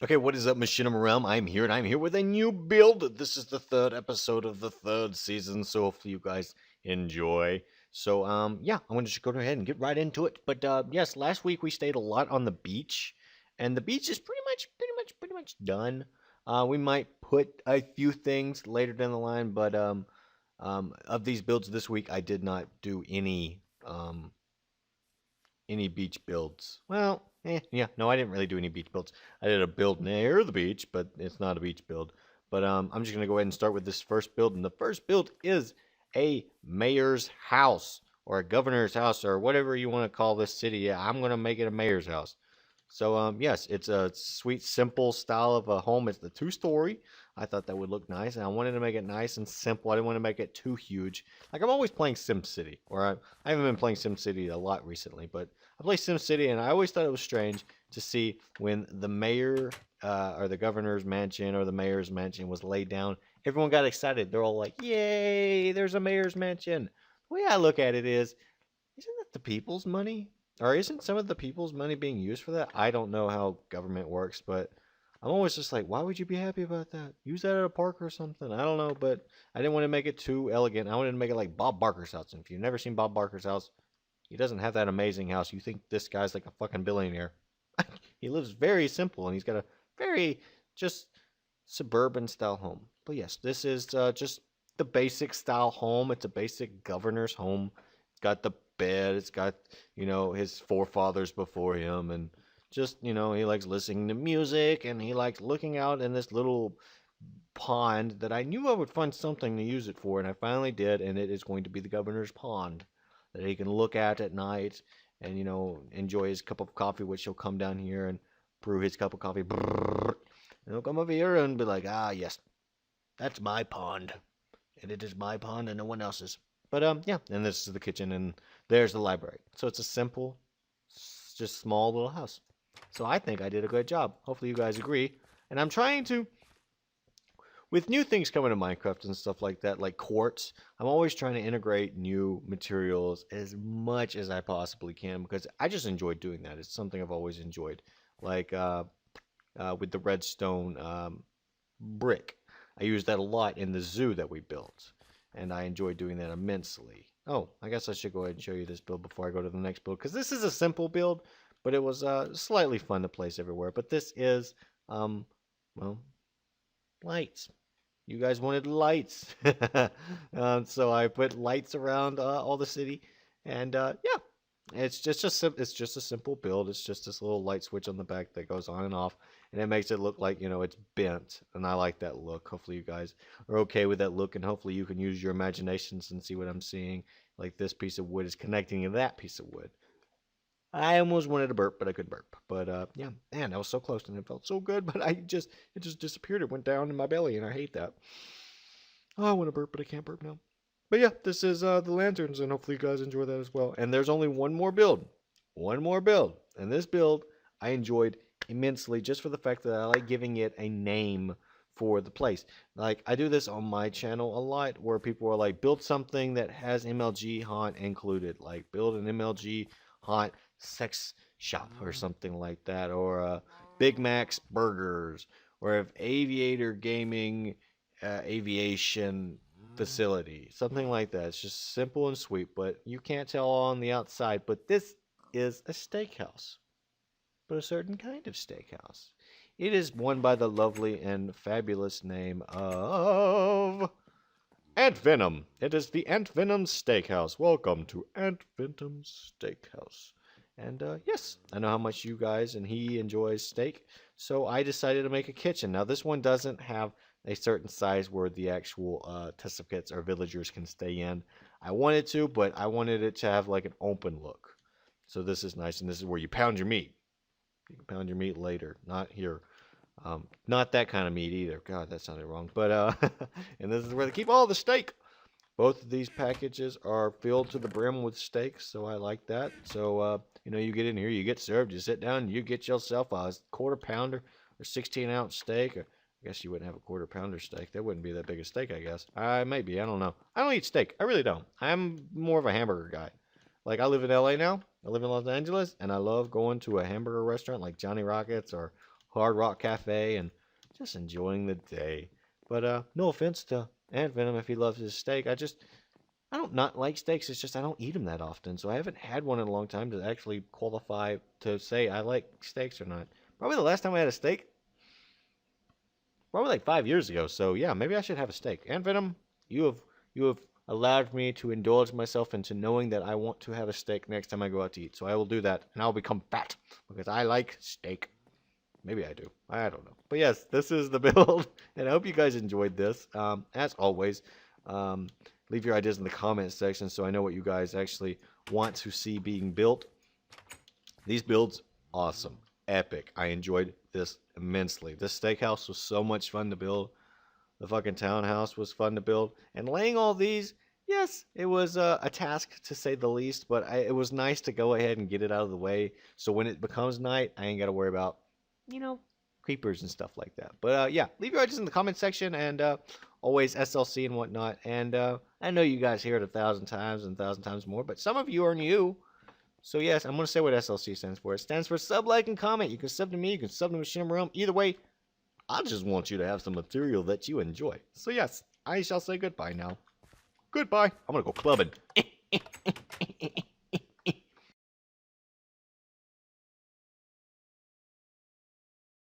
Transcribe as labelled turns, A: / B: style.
A: Okay, what is up, Machinima Realm? I'm here, and I'm here with a new build. This is the third episode of the third season, so hopefully you guys enjoy. So, yeah, I'm gonna just go ahead and get right into it. But yes, last week we stayed a lot on the beach, and the beach is pretty much done. We might put a few things later down the line, but of these builds this week, I did not do any beach builds. Well, yeah, no, I didn't really do any beach builds. I did a build near the beach, but it's not a beach build. But I'm just gonna go ahead and start with this first build, and the first build is a mayor's house or a governor's house or whatever you want to call this city. Yeah, I'm gonna make it a mayor's house. So yes, it's a sweet, simple style of a home. It's the two-story. I thought that would look nice, and I wanted to make it nice and simple. I didn't want to make it too huge. Like I'm always playing SimCity, or I haven't been playing SimCity a lot recently, but I play SimCity, and I always thought it was strange to see when the mayor or the governor's mansion or the mayor's mansion was laid down. Everyone got excited. They're all like, "Yay! There's a mayor's mansion." The way I look at it is, isn't that the people's money? Or isn't some of the people's money being used for that? I don't know how government works, but I'm always just like, why would you be happy about that? Use that at a park or something. I don't know, but I didn't want to make it too elegant. I wanted to make it like Bob Barker's house. And if you've never seen Bob Barker's house, he doesn't have that amazing house. You think this guy's like a fucking billionaire. He lives very simple and he's got a very just suburban style home. But yes, this is just the basic style home. It's a basic governor's home. It's got the bed. It's got, his forefathers before him. And just, he likes listening to music and he likes looking out in this little pond that I knew I would find something to use it for. And I finally did. And it is going to be the governor's pond that he can look at night and, enjoy his cup of coffee, which he'll come down here and brew his cup of coffee. And he'll come over here and be like, ah, yes, that's my pond. And it is my pond and no one else's. But yeah, and this is the kitchen and there's the library. So it's a simple, just small little house. So I think I did a good job. Hopefully you guys agree. And I'm trying to, with new things coming to Minecraft and stuff like that, like quartz, I'm always trying to integrate new materials as much as I possibly can because I just enjoy doing that. It's something I've always enjoyed. Like with the redstone brick. I use that a lot in the zoo that we built, and I enjoy doing that immensely. Oh, I guess I should go ahead and show you this build before I go to the next build, because this is a simple build, but it was slightly fun to place everywhere. But this is, well, lights. You guys wanted lights, so I put lights around all the city, and yeah, it's just a simple build. It's just this little light switch on the back that goes on and off, and it makes it look like it's bent, and I like that look. Hopefully you guys are okay with that look, and hopefully you can use your imaginations and see what I'm seeing. Like this piece of wood is connecting to that piece of wood. I almost wanted to burp, but I could burp. But yeah, man, that was so close and it felt so good, but it just disappeared. It went down in my belly, and I hate that. Oh, I want to burp, but I can't burp now. But yeah, this is the lanterns, and hopefully you guys enjoy that as well. And there's only one more build, and this build I enjoyed immensely just for the fact that I like giving it a name for the place. Like I do this on my channel a lot, where people are like, build something that has MLG haunt included, like build an MLG haunt sex shop or something like that, or Big Mac's Burgers, or if Aviator Gaming aviation facility, something like that. It's just simple and sweet, but you can't tell on the outside. But this is a steakhouse, but a certain kind of steakhouse. It is won by the lovely and fabulous name of AntVenom. It is the AntVenom Steakhouse. Welcome to AntVenom Steakhouse. And yes, I know how much you guys and he enjoys steak, so I decided to make a kitchen. Now, this one doesn't have a certain size where the actual testicates or villagers can stay in. I wanted to, but I wanted it to have like an open look. So this is nice, and this is where you pound your meat. You can pound your meat later, not here. Not that kind of meat either. God, that sounded wrong. But and this is where they keep all the steak. Both of these packages are filled to the brim with steaks, so I like that. So you get in here, you get served, you sit down, you get yourself a quarter pounder or 16-ounce steak. Or I guess you wouldn't have a quarter pounder steak. That wouldn't be that big a steak, I guess. Maybe, I don't know. I don't eat steak. I really don't. I'm more of a hamburger guy. Like I live in LA now. I live in Los Angeles, and I love going to a hamburger restaurant like Johnny Rockets or Hard Rock Cafe and just enjoying the day. But no offense to AntVenom if he loves his steak. I don't not like steaks. It's just I don't eat them that often, so I haven't had one in a long time to actually qualify to say I like steaks or not. Probably the last time I had a steak, probably like 5 years ago. So yeah, maybe I should have a steak. AntVenom, you have allowed me to indulge myself into knowing that I want to have a steak next time I go out to eat. So I will do that, and I'll become fat because I like steak. Maybe I do. I don't know. But yes, this is the build, and I hope you guys enjoyed this. As always, leave your ideas in the comment section so I know what you guys actually want to see being built. These builds, awesome. Epic. I enjoyed this immensely. This steakhouse was so much fun to build. The fucking townhouse was fun to build. And laying all these, yes, it was a task to say the least, but it was nice to go ahead and get it out of the way. So when it becomes night, I ain't got to worry about, creepers and stuff like that. But yeah, leave your ideas in the comment section, and always SLC and whatnot. And I know you guys hear it 1,000 times and 1,000 times more, but some of you are new. So yes, I'm going to say what SLC stands for. It stands for sub, like, and comment. You can sub to me, you can sub to Machinima Realm. Either way, I just want you to have some material that you enjoy. So yes, I shall say goodbye now. Goodbye. I'm going to go clubbing.